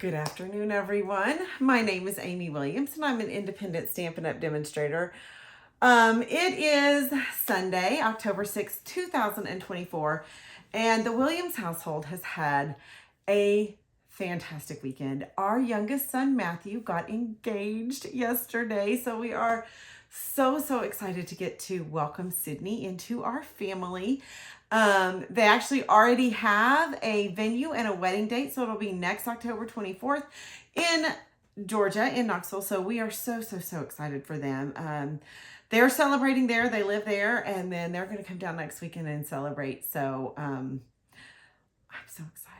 Good afternoon, everyone. My name is Amy Williams, and I'm an independent Stampin' Up! Demonstrator. It is Sunday, October 6th, 2024, and the Williams household has had a fantastic weekend. Our youngest son, Matthew, got engaged yesterday, so we are so excited to get to welcome Sydney into our family. They actually already have a venue and a wedding date, so it'll be next October 24th in Georgia, in Knoxville. So we are so excited for them. They're celebrating there, they live there, and then they're going to come down next weekend and celebrate. So I'm so excited.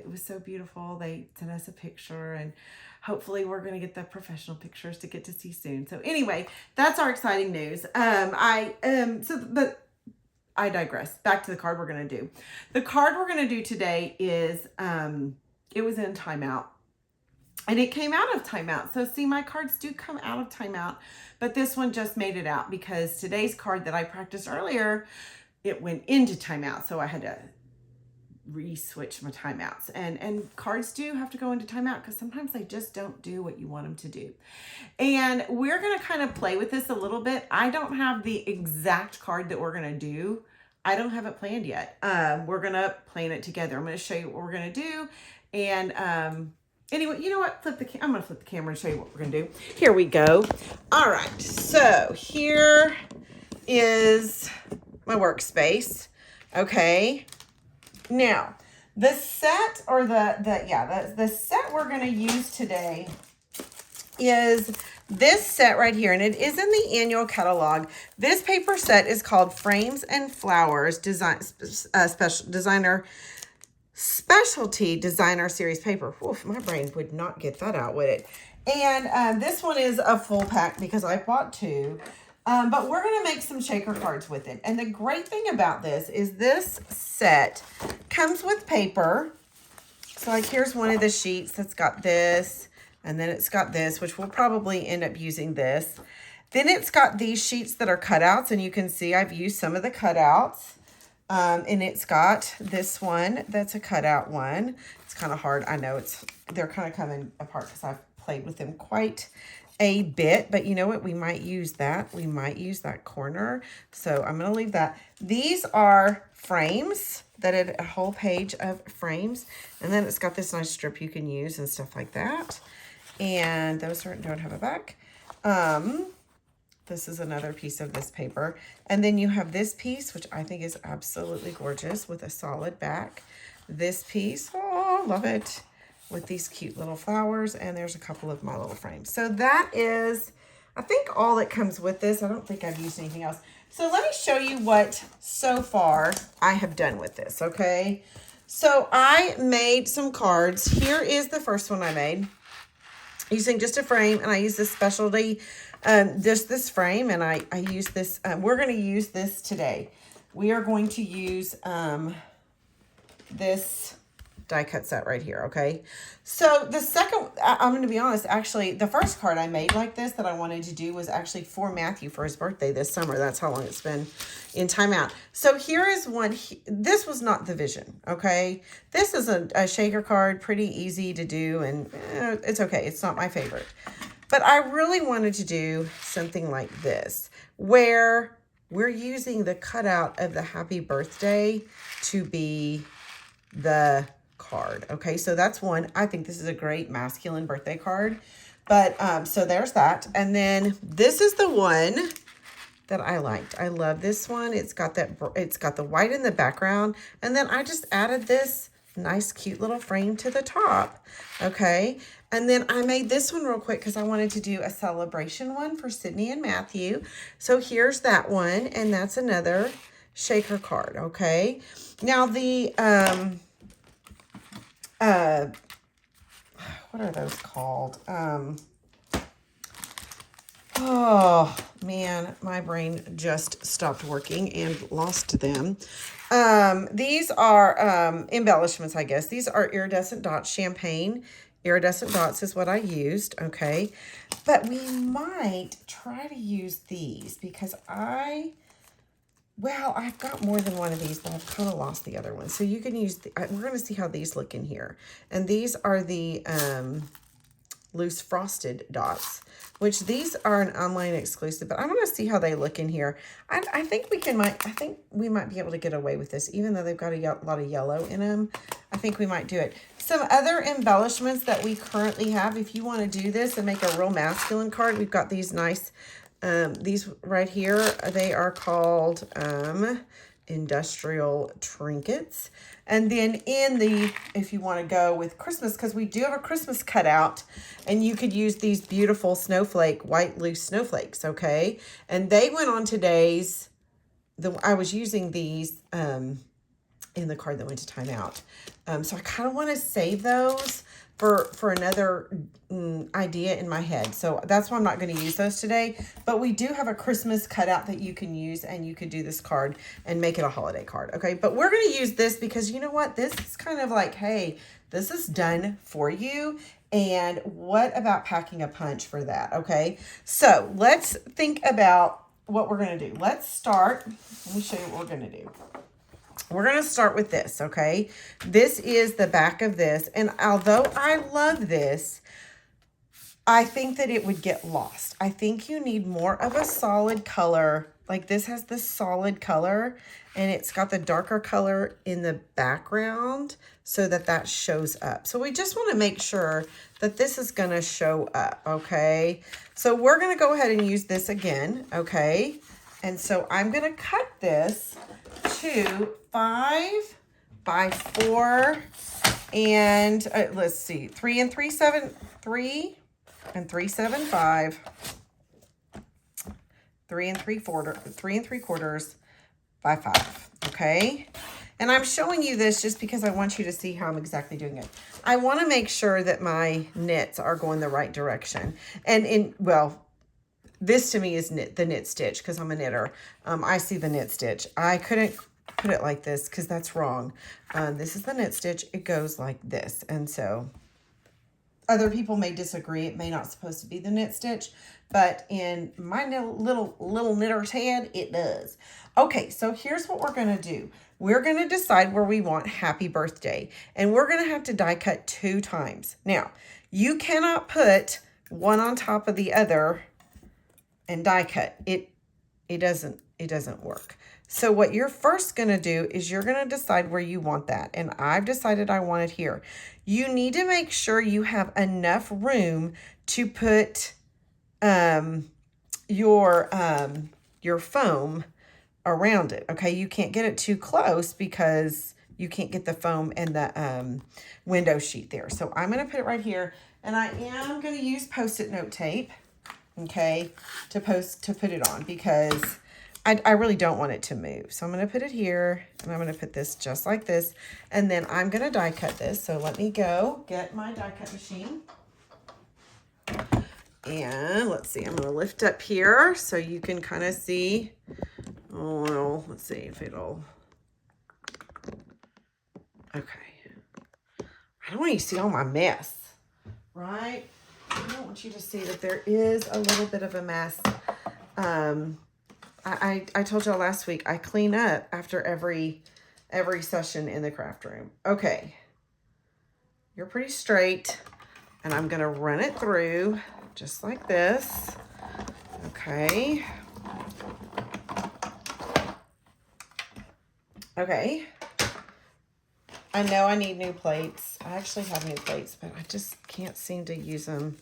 It was so beautiful. They sent us a picture, and hopefully we're going to get the professional pictures to get to see soon. So anyway, that's our exciting news. I digress. Back to the card we're going to do. The card we're going to do today is, it was in timeout. And it came out of timeout. So see, my cards do come out of timeout. But this one just made it out because today's card that I practiced earlier, it went into timeout. So I had to re-switch my timeouts. And cards do have to go into timeout because sometimes they just don't do what you want them to do. And we're going to kind of play with this a little bit. I don't have the exact card that we're going to do. I don't have it planned yet. We're going to plan it together. I'm going to show you what we're going to do. And anyway, you know what? I'm going to flip the camera and show you what we're going to do. Here we go. All right. So here is my workspace. Okay. Now, the set or the set we're going to use today is this set right here, and it is in the annual catalog. This paper set is called Frames and Flowers Specialty Designer Series paper. Oof, my brain would not get that out, would it? And this one is a full pack because I bought two. But we're going to make some shaker cards with it. And the great thing about this is this set comes with paper. So like here's one of the sheets that's got this. And then it's got this, which we'll probably end up using this. Then it's got these sheets that are cutouts. And you can see I've used some of the cutouts. And it's got this one that's a cutout one. It's kind of hard. I know they're kind of coming apart because I've played with them quite a bit. But you know what? We might use that. We might use that corner. So I'm going to leave that. These are frames. That is a whole page of frames. And then it's got this nice strip you can use and stuff like that. And those don't have a back. This is another piece of this paper. And then you have this piece, which I think is absolutely gorgeous with a solid back. This piece, oh, love it, with these cute little flowers. And there's a couple of my little frames. So that is, I think, all that comes with this. I don't think I've used anything else. So let me show you what so far I have done with this, okay? So I made some cards. Here is the first one I made, using just a frame, and I use this specialty, just this frame, and I use this, we're going to use this today. We are going to use this die cut set right here, okay? So the second, I'm going to be honest, actually, the first card I made like this that I wanted to do was actually for Matthew for his birthday this summer. That's how long it's been in timeout. So here is one. This was not the vision, okay? This is a shaker card, pretty easy to do, and it's okay. It's not my favorite. But I really wanted to do something like this, where we're using the cutout of the happy birthday to be the card. Okay, so that's one. I think this is a great masculine birthday card. But so there's that. And then this is the one that I liked. I love this one. It's got the white in the background. And then I just added this nice cute little frame to the top. Okay. And then I made this one real quick because I wanted to do a celebration one for Sydney and Matthew. So here's that one. And that's another shaker card. Okay. Now the what are those called? Oh man, my brain just stopped working and lost them. These are embellishments, I guess. These are iridescent dots, champagne. Iridescent dots is what I used, okay? But we might try to use these because well, I've got more than one of these, but I've kind of lost the other one. So you can use, we're going to see how these look in here. And these are the loose frosted dots, which these are an online exclusive, but I'm going to see how they look in here. I think we might be able to get away with this, even though they've got a lot of yellow in them. I think we might do it. Some other embellishments that we currently have, if you want to do this and make a real masculine card, we've got these nice, these right here. They are called industrial trinkets. And then in the, if you want to go with Christmas, because we do have a Christmas cutout, and you could use these beautiful snowflake, white loose snowflakes, okay? And they went on today's, I was using these in the card that went to timeout. So I kind of want to save those for another idea in my head. So that's why I'm not going to use those today. But we do have a Christmas cutout that you can use, and you could do this card and make it a holiday card. Okay, but we're going to use this because you know what? This is kind of like, hey, this is done for you. And what about packing a punch for that? Okay, so let's think about what we're going to do. Let's start. Let me show you what we're going to do. We're going to start with this, okay? This is the back of this. And although I love this, I think that it would get lost. I think you need more of a solid color. Like this has this solid color, and it's got the darker color in the background so that that shows up. So we just want to make sure that this is going to show up, okay? So we're going to go ahead and use this again, okay? And so I'm going to cut this to 5 by 4 and let's see, 3 and 3 7 3 and 3 7 5 3 and 3/4 by 5. Okay, and I'm showing you this just because I want you to see how I'm exactly doing it. I want to make sure that my knits are going the right direction, and well, this to me is the knit stitch because I'm a knitter. I see the knit stitch. I couldn't put it like this because that's wrong. This is the knit stitch. It goes like this. And so other people may disagree. It may not supposed to be the knit stitch, but in my little knitter's head, it does. Okay, so here's what we're going to do. We're going to decide where we want happy birthday, and we're going to have to die cut 2 times. Now, you cannot put one on top of the other and die cut. It doesn't work. So what you're first going to do is you're going to decide where you want that. And I've decided I want it here. You need to make sure you have enough room to put your foam around it. Okay, you can't get it too close because you can't get the foam and the window sheet there. So I'm going to put it right here, and I am going to use Post-it note tape, okay, to put it on because I really don't want it to move. So I'm going to put it here, and I'm going to put this just like this, and then I'm going to die cut this. So let me go get my die cut machine. And let's see, I'm going to lift up here so you can kind of see. Oh, well, let's see if it'll. Okay. I don't want you to see all my mess, right? I don't want you to see that there is a little bit of a mess. I told y'all last week I clean up after every session in the craft room. Okay. You're pretty straight, and I'm going to run it through just like this. Okay. Okay. I know I need new plates. I actually have new plates, but I just can't seem to use them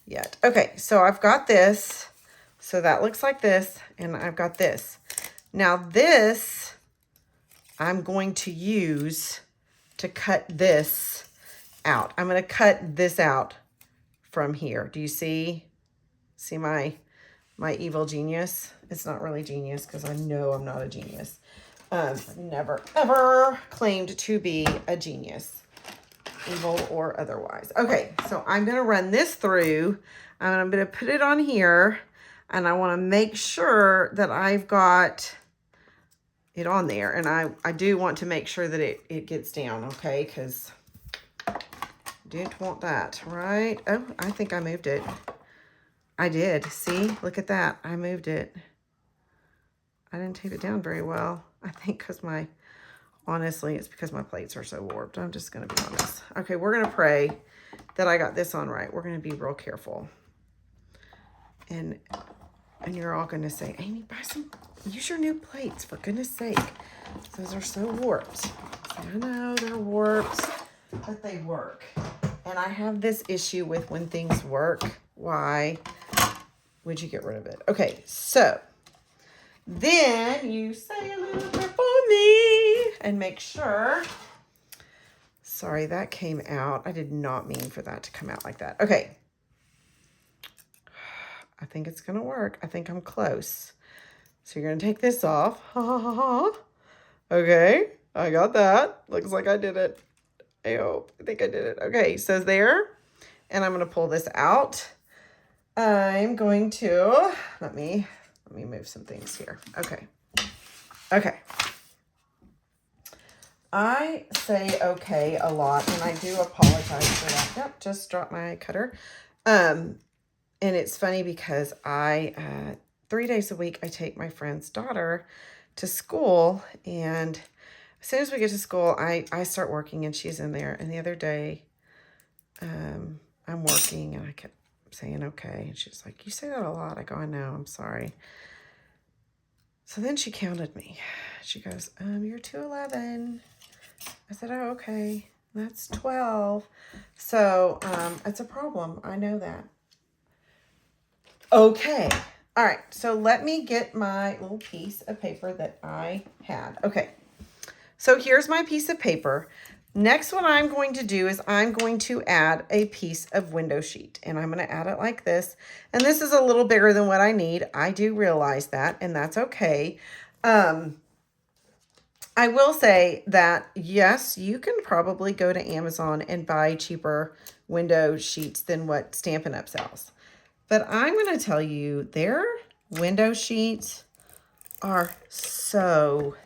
yet. Okay, so I've got this. So that looks like this, and I've got this. Now this, I'm going to use to cut this out. I'm going to cut this out from here. Do you see? See my evil genius? It's not really genius because I know I'm not a genius. Never, ever claimed to be a genius, evil or otherwise. Okay, so I'm going to run this through, and I'm going to put it on here. And I want to make sure that I've got it on there. And I do want to make sure that it gets down, okay? Because I didn't want that, right? Oh, I think I moved it. I did. See? Look at that. I moved it. I didn't tape it down very well. I think because honestly, it's because my plates are so warped. I'm just going to be honest. Okay, we're going to pray that I got this on right. We're going to be real careful. And you're all going to say, Amy, use your new plates, for goodness sake. Those are so warped. I know they're warped, but they work. And I have this issue with when things work. Why would you get rid of it? Okay, so then you say a little bit for me and make sure. Sorry, that came out. I did not mean for that to come out like that. Okay. I think it's going to work. I think I'm close. So you're going to take this off. Okay, I got that. Looks like I did it. I think I did it. Okay, so there. And I'm going to pull this out. I'm going to, let me move some things here. Okay. I say okay a lot, and I do apologize for that. Yep, just dropped my cutter. And it's funny because 3 days a week, I take my friend's daughter to school, and as soon as we get to school, I start working, and she's in there. And the other day, I'm working, and I kept saying okay, and she's like, you say that a lot. I go, I know, I'm sorry. So then she counted me. She goes, you're 211. I said, oh, okay, that's 12. So it's a problem. I know that. Okay. All right. So let me get my little piece of paper that I had. Okay. So here's my piece of paper. Next, what I'm going to do is I'm going to add a piece of window sheet, and I'm going to add it like this. And this is a little bigger than what I need. I do realize that, and that's okay. I will say that, yes, you can probably go to Amazon and buy cheaper window sheets than what Stampin' Up! Sells. But I'm going to tell you, their window sheets are so,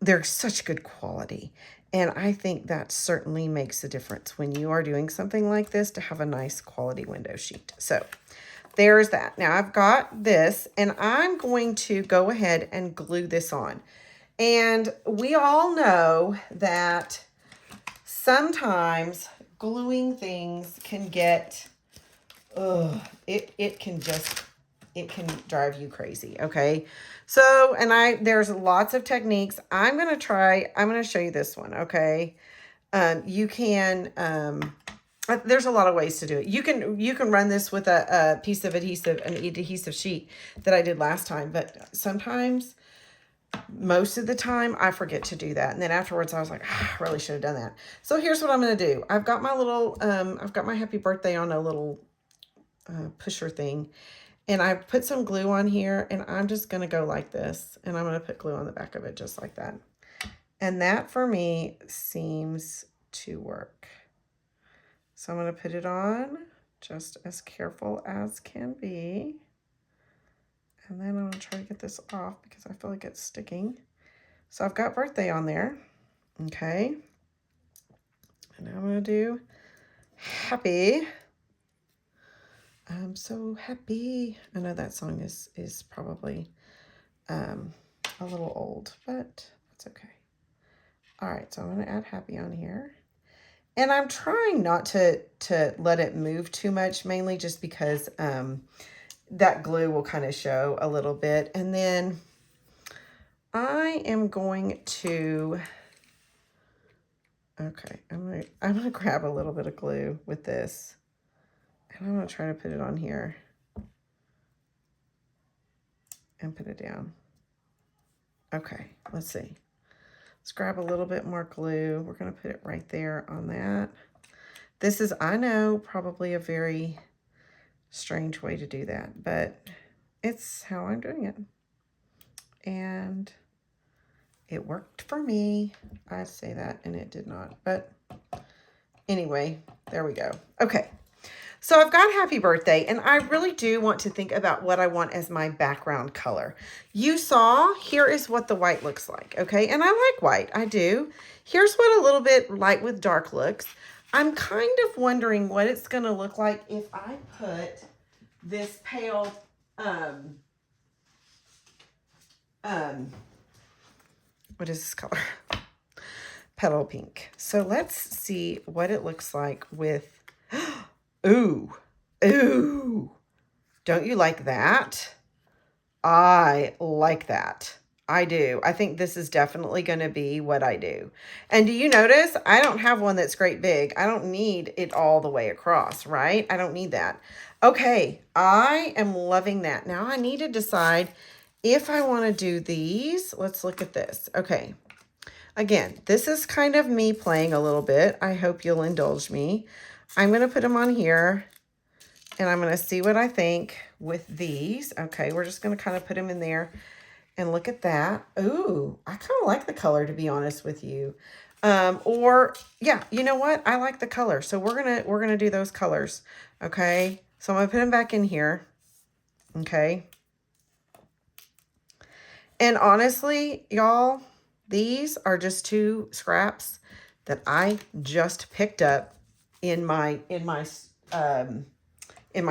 they're such good quality. And I think that certainly makes a difference when you are doing something like this, to have a nice quality window sheet. So there's that. Now I've got this, and I'm going to go ahead and glue this on. And we all know that sometimes gluing things can get, it can drive you crazy. Okay. So, and there's lots of techniques. I'm going to show you this one. Okay. You can, there's a lot of ways to do it. You can run this with a piece of adhesive, an adhesive sheet that I did last time, but sometimes, most of the time, I forget to do that. And then afterwards, I was like, I really should have done that. So here's what I'm going to do. I've got my little, I've got my happy birthday on a little pusher thing. And I put some glue on here, and I'm just going to go like this. And I'm going to put glue on the back of it just like that. And that for me seems to work. So I'm going to put it on just as careful as can be. And then I'm going to try to get this off because I feel like it's sticking. So I've got birthday on there. Okay. And now I'm going to do happy. I'm so happy. I know that song is probably a little old, but that's okay. All right, so I'm going to add happy on here. And I'm trying not to let it move too much, mainly just because that glue will kind of show a little bit. And then I am going to, okay, I'm gonna grab a little bit of glue with this. And I'm going to try to put it on here and put it down. Okay, let's see. Let's grab a little bit more glue. We're going to put it right there on that. This is, I know, probably a very strange way to do that, but it's how I'm doing it. And it worked for me. I say that, and it did not. But anyway, there we go. Okay. So I've got happy birthday, and I really do want to think about what I want as my background color. You saw, here is what the white looks like, okay? And I like white, I do. Here's what a little bit light with dark looks. I'm kind of wondering what it's gonna look like if I put this pale um, what is this color? Petal pink. So let's see what it looks like with, ooh, ooh. Don't you like that? I like that. I do. I think this is definitely going to be what I do. And do you notice? I don't have one that's great big. I don't need it all the way across, right? I don't need that. Okay, I am loving that. Now I need to decide if I want to do these. Let's look at this. Okay. Again, this is kind of me playing a little bit. I hope you'll indulge me. I'm going to put them on here. And I'm going to see what I think with these. Okay, we're just going to kind of put them in there and look at that. Ooh, I kind of like the color, to be honest with you. Or yeah, you know what? I like the color. So we're going to do those colors. Okay. So I'm going to put them back in here. Okay. And honestly, y'all, these are just 2 scraps that I just picked up in my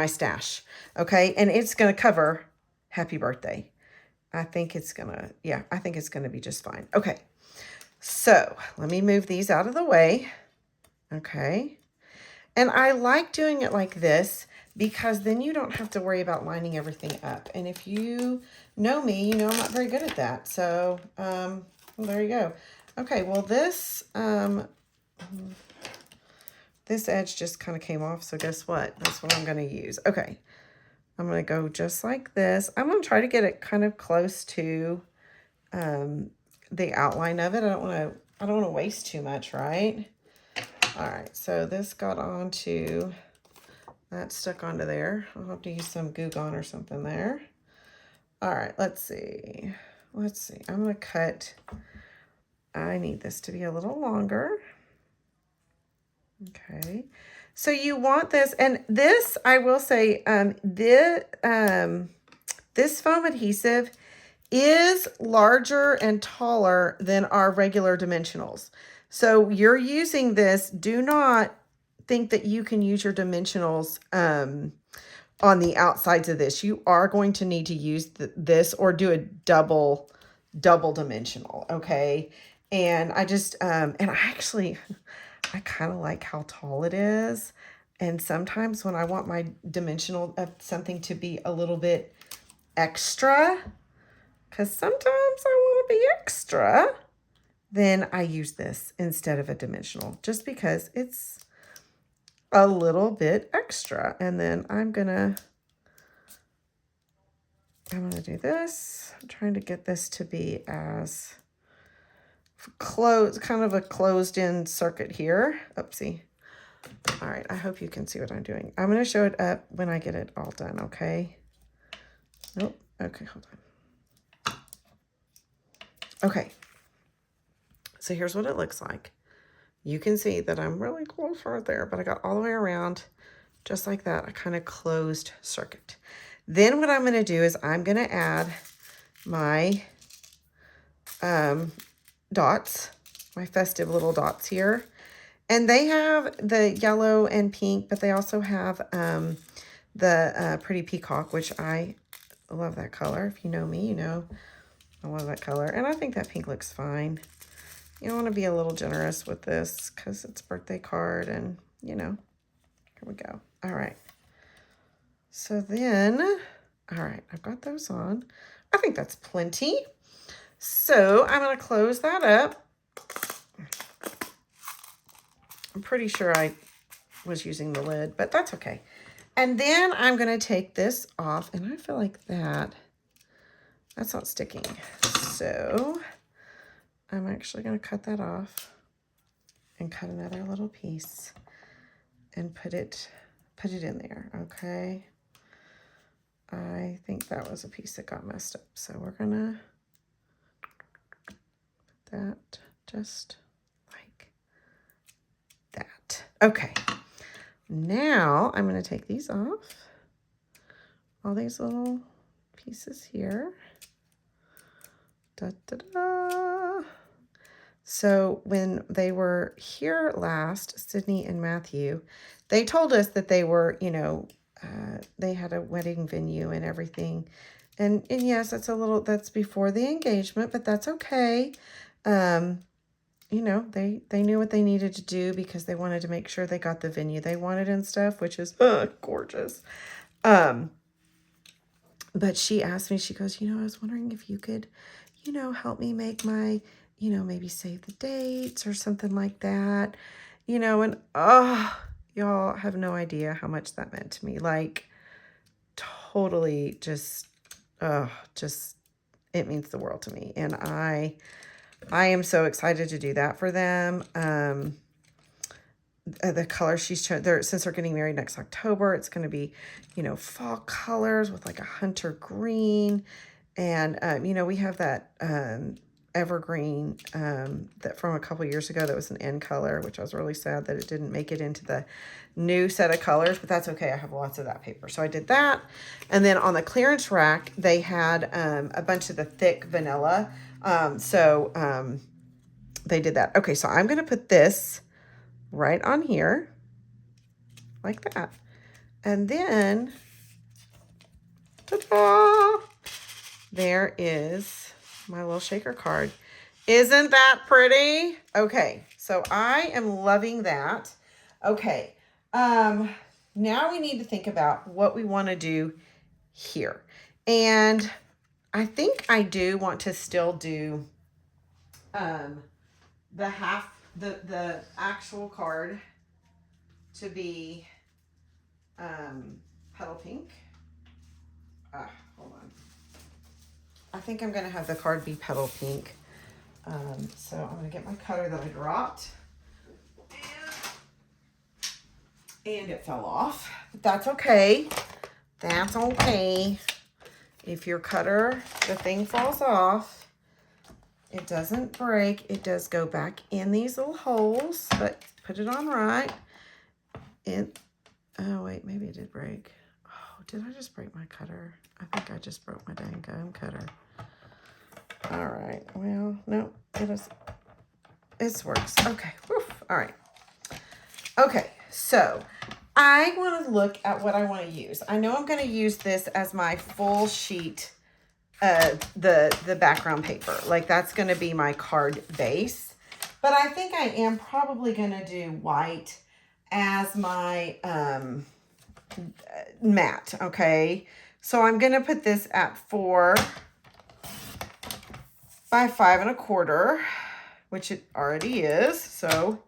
stash. Okay. And it's going to cover happy birthday. I think it's going to, yeah, I think it's going to be just fine. Okay. So let me move these out of the way. Okay. And I like doing it like this because then you don't have to worry about lining everything up. And if you know me, you know I'm not very good at that. So, well, there you go. Okay. Well, this edge just kind of came off. So guess what? That's what I'm going to use. Okay. I'm going to go just like this. I'm going to try to get it kind of close to the outline of it. I don't want to waste too much, right? All right. So this got onto, that stuck onto there. I'll have to use some Goo Gone or something there. All right. Let's see. I'm going to cut. I need this to be a little longer. Okay. So you want this, and this, I will say, this foam adhesive is larger and taller than our regular dimensionals. So you're using this. Do not think that you can use your dimensionals on the outsides of this. You are going to need to use this or do a double dimensional. Okay. And I just, and I kind of like how tall it is. And sometimes when I want my dimensional of something to be a little bit extra, because sometimes I want to be extra, then I use this instead of a dimensional just because it's a little bit extra. And then I'm gonna do this. I'm trying to get this to be as close, kind of a closed in circuit here. Oopsie. All right, I hope you can see what I'm doing. I'm going to show it up when I get it all done, okay? Nope. Okay, hold on. Okay. So here's what it looks like. You can see that I'm really close right there, but I got all the way around just like that. I kind of closed circuit. Then what I'm going to do is I'm going to add my dots, my festive little dots here. And they have the yellow and pink, but they also have the pretty peacock, which I love that color. If you know me, you know I love that color. And I think that pink looks fine. You want to be a little generous with this because it's a birthday card and, you know, here we go. All right. So then, all right, I've got those on. I think that's plenty. So I'm going to close that up. I'm pretty sure I was using the lid, but that's okay. And then I'm going to take this off, and I feel like that's not sticking. So I'm actually going to cut that off and cut another little piece and put it in there, okay? I think that was a piece that got messed up. So we're going to put that just like that. Okay. Now I'm going to take these off. All these little pieces here. Da, da, da. So when they were here last, Sydney and Matthew, they told us that they were, you know, they had a wedding venue and everything. And yes, that's before the engagement, but that's okay. You know, they knew what they needed to do because they wanted to make sure they got the venue they wanted and stuff, which is gorgeous. But she asked me, she goes, I was wondering if you could, help me make my, maybe save the dates or something like that, and y'all have no idea how much that meant to me. Like, totally just, it means the world to me. And I am so excited to do that for them. The color she's chosen, since they're getting married next October, it's going to be, fall colors with like a hunter green. And, we have that evergreen that from a couple years ago that was an end color, which I was really sad that it didn't make it into the new set of colors, but that's okay. I have lots of that paper. So I did that. And then on the clearance rack, they had a bunch of the thick vanilla. They did that. Okay, so I'm going to put this right on here like that. And then, ta-da! There is my little shaker card. Isn't that pretty? Okay, so I am loving that. Okay, now we need to think about what we want to do here. And I think I do want to still do the actual card to be Petal Pink. Hold on. I think I'm going to have the card be Petal Pink. So I'm going to get my cutter that I dropped. And it fell off. But that's okay. That's okay. If your cutter, the thing falls off, it doesn't break. It does go back in these little holes, but put it on right. Oh, wait, maybe it did break. Oh, did I just break my cutter? I think I just broke my dang gum cutter. All right. Well, no, it works. Okay. Whew. All right. Okay. So I want to look at what I want to use. I know I'm going to use this as my full sheet, the background paper. Like, that's going to be my card base. But I think I am probably going to do white as my matte. Okay. So I'm going to put this at 4 by 5 1/4, which it already is. So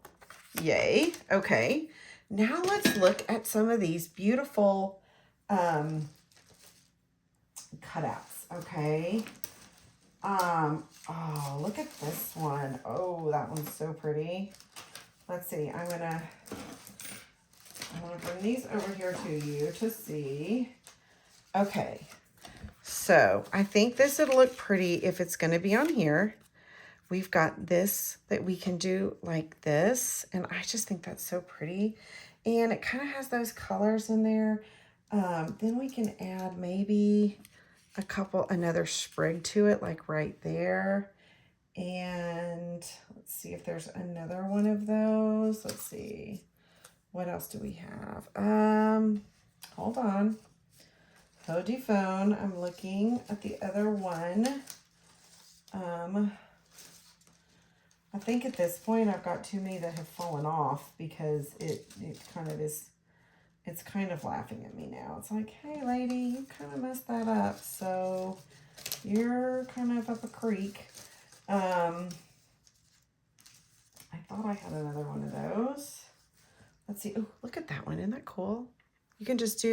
yay. Okay. Now let's look at some of these beautiful cutouts. Okay. Oh, look at this one. Oh, that one's so pretty. Let's see. I'm gonna bring these over here to you to see. Okay. So I think this would look pretty if it's going to be on here. We've got this that we can do like this. And I just think that's so pretty. And it kind of has those colors in there. Then we can add maybe another sprig to it, like right there. And let's see if there's another one of those. Let's see. What else do we have? Hold on. Hold your phone. I'm looking at the other one. I think at this point I've got too many that have fallen off because it kind of is, it's kind of laughing at me now. It's like, hey lady, you kind of messed that up. So you're kind of up a creek. I thought I had another one of those. Let's see. Oh, look at that one. Isn't that cool? You can just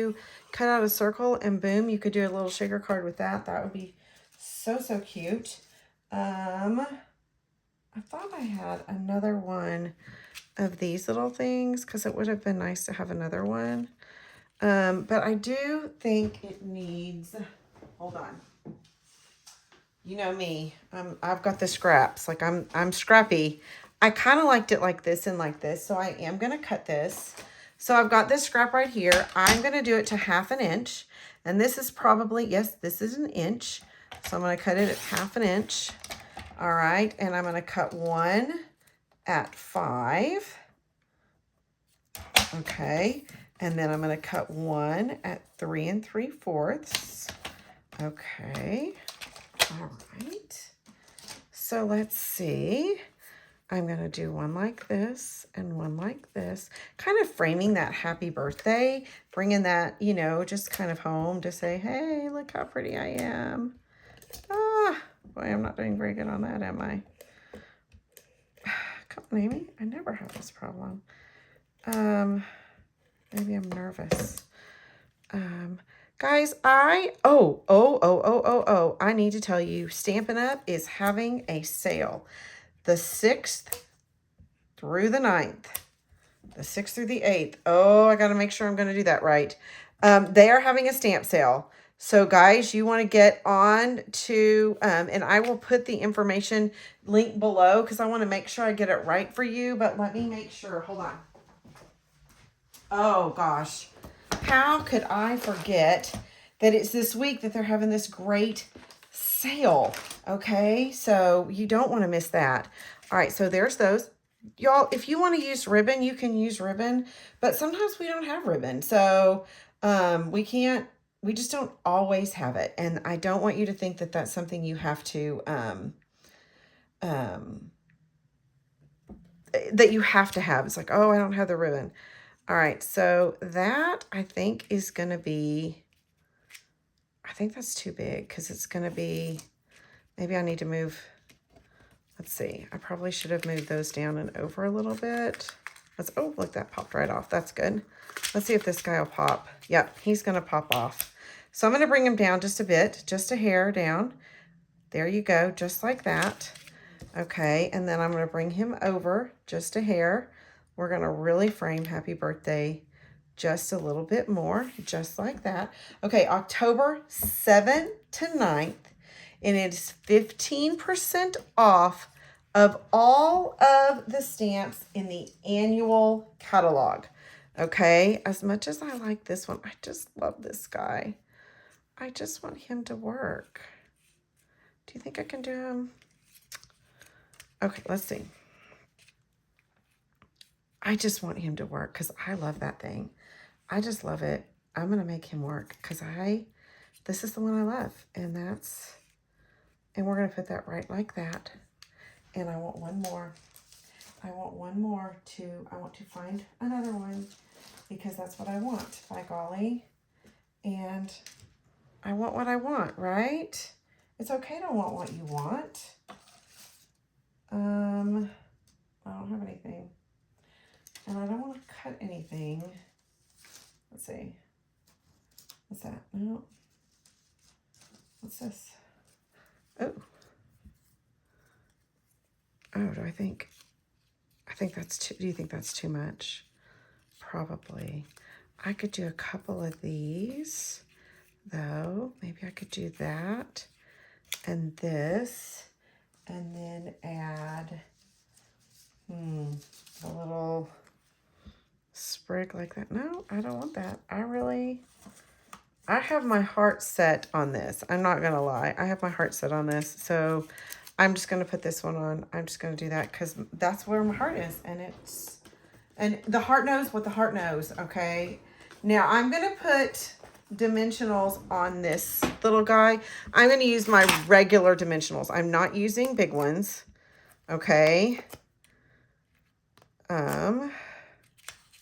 cut out a circle and boom, you could do a little shaker card with that. That would be so, so cute. I thought I had another one of these little things because it would have been nice to have another one. But I do think it needs, hold on. You know me, I've got the scraps. Like I'm scrappy. I kind of liked it like this and like this. So I am going to cut this. So I've got this scrap right here. I'm going to do it to 1/2 inch. And this is probably, yes, this is 1 inch. So I'm going to cut it at 1/2 inch. All right. And I'm going to cut one at 5. Okay. And then I'm going to cut one at 3 3/4. Okay. All right. So let's see. I'm going to do one like this and one like this, kind of framing that happy birthday, bringing that, you know, just kind of home to say, hey, look how pretty I am. Ah, boy, I'm not doing very good on that, am I? Come on, Amy. I never have this problem. Maybe I'm nervous. Guys, I need to tell you, Stampin' Up! Is having a sale the 6th through the 9th. The 6th through the 8th. Oh, I got to make sure I'm going to do that right. They are having a stamp sale. So, guys, you want to get on to, and I will put the information link below because I want to make sure I get it right for you. But let me make sure. Hold on. Oh, gosh. How could I forget that it's this week that they're having this great sale? Okay, so you don't want to miss that. All right, so there's those. Y'all, if you want to use ribbon, you can use ribbon, but sometimes we don't have ribbon. So we just don't always have it. And I don't want you to think that that's something you have to, that you have to have. It's like, oh, I don't have the ribbon. All right, so that I think is going to be, I think that's too big because it's going to be, maybe I need to move, let's see. I probably should have moved those down and over a little bit. Oh, look, that popped right off. That's good. Let's see if this guy will pop. Yep, he's going to pop off. So I'm going to bring him down just a bit, just a hair down. There you go, just like that. Okay, and then I'm going to bring him over just a hair. We're going to really frame happy birthday just a little bit more, just like that. Okay, October 7th to 9th, and it's 15% off of all of the stamps in the annual catalog. Okay, as much as I like this one, I just love this guy. I just want him to work. Do you think I can do him? Okay, let's see. I just want him to work because I love that thing. I just love it. I'm going to make him work because this is the one I love. And we're going to put that right like that. And I want one more. I want to find another one because that's what I want, by golly. And I want what I want, right? It's okay to want what you want. I don't have anything. And I don't want to cut anything. Let's see. What's that? No. What's this? Oh. Oh, I think that's too, do you think that's too much? Probably. I could do a couple of these, though. Maybe I could do that and this, and then add a little sprig like that. No, I don't want that. I have my heart set on this. I'm not going to lie. I have my heart set on this. So I'm just going to put this one on. I'm just going to do that because that's where my heart is. And the heart knows what the heart knows. Okay. Now I'm going to put dimensionals on this little guy. I'm going to use my regular dimensionals. I'm not using big ones. Okay.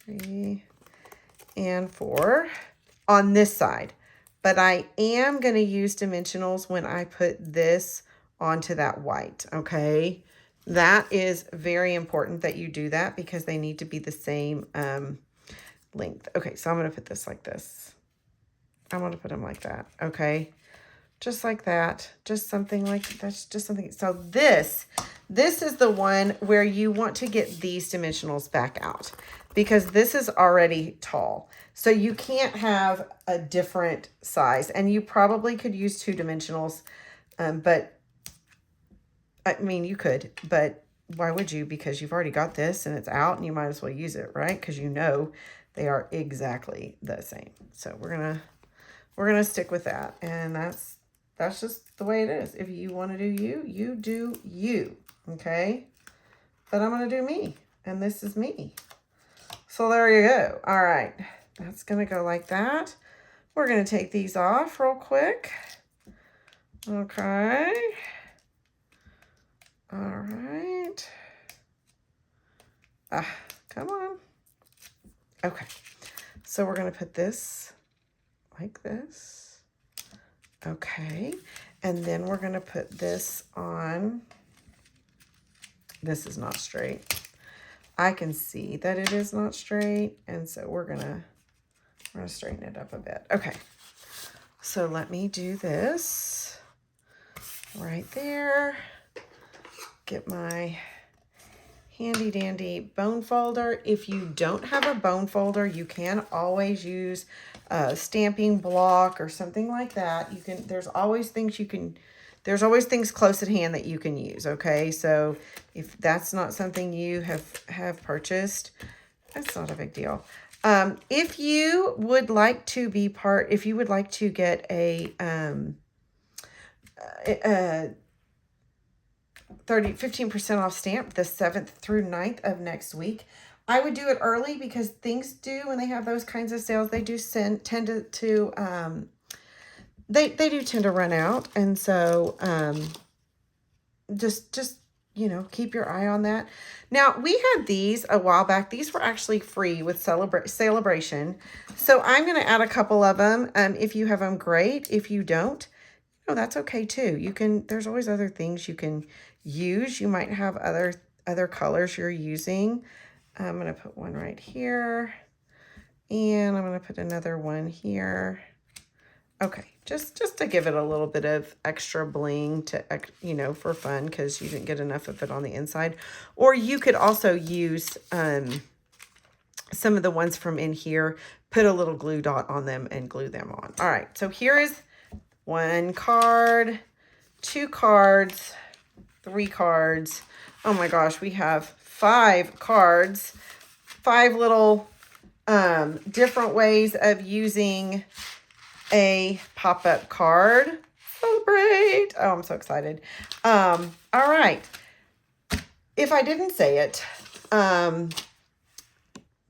3 and 4 on this side, but I am going to use dimensionals when I put this onto that white. Okay, that is very important that you do that because they need to be the same length. Okay, so I'm going to put this like this. I want to put them like that. Okay, just like that, just something like that's just something. So this is the one where you want to get these dimensionals back out because this is already tall. So you can't have a different size, and you probably could use 2 dimensionals, but I mean, you could, but why would you? Because you've already got this and it's out and you might as well use it, right? Because you know they are exactly the same. So we're going to stick with that. And that's just the way it is. If you want to do you do you. Okay. But I'm going to do me. And this is me. So there you go. All right. that's going to go like that. We're going to take these off real quick. Okay. All right. Come on. Okay. So we're going to put this like this. Okay. And then we're going to put this on. This is not straight. I can see that it is not straight. And so we're going to straighten it up a bit. Okay. So let me do this right there. Get my handy dandy bone folder. If you don't have a bone folder, you can always use a stamping block or something like that. You can, there's always things close at hand that you can use. Okay. So if that's not something you have purchased, that's not a big deal. If you would like to be if you would like to get a 15% off stamp the 7th through 9th of next week, I would do it early because things do, when they have those kinds of sales, they do tend to they do tend to run out. And so, just, you know, keep your eye on that. Now, we had these a while back. These were actually free with Celebration. So I'm going to add a couple of them. If you have them, great. If you don't, no, that's okay too. You can, there's always other things you can use. You might have other colors you're using. I'm going to put one right here. And I'm going to put another one here. Okay, just to give it a little bit of extra bling to, you know, for fun, because you didn't get enough of it on the inside. Or you could also use some of the ones from in here, put a little glue dot on them and glue them on. All right, so here is 1 card, 2 cards, 3 cards. Oh my gosh, we have 5 cards, 5 little different ways of using a pop-up card. Celebrate. Oh, I'm so excited. All right. If I didn't say it,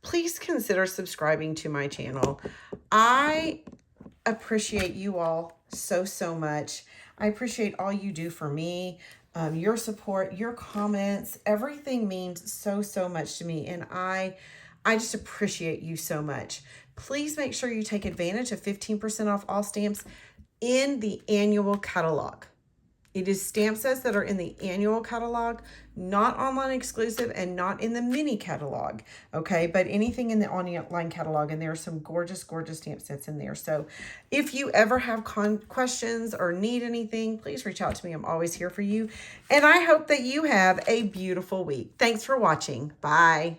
please consider subscribing to my channel. I appreciate you all so much. I appreciate all you do for me. Your support, your comments, everything means so much to me. And I just appreciate you so much. Please make sure you take advantage of 15% off all stamps in the annual catalog. It is stamp sets that are in the annual catalog, not online exclusive and not in the mini catalog, okay? But anything in the online catalog, and there are some gorgeous stamp sets in there. So if you ever have questions or need anything, please reach out to me. I'm always here for you. And I hope that you have a beautiful week. Thanks for watching. Bye.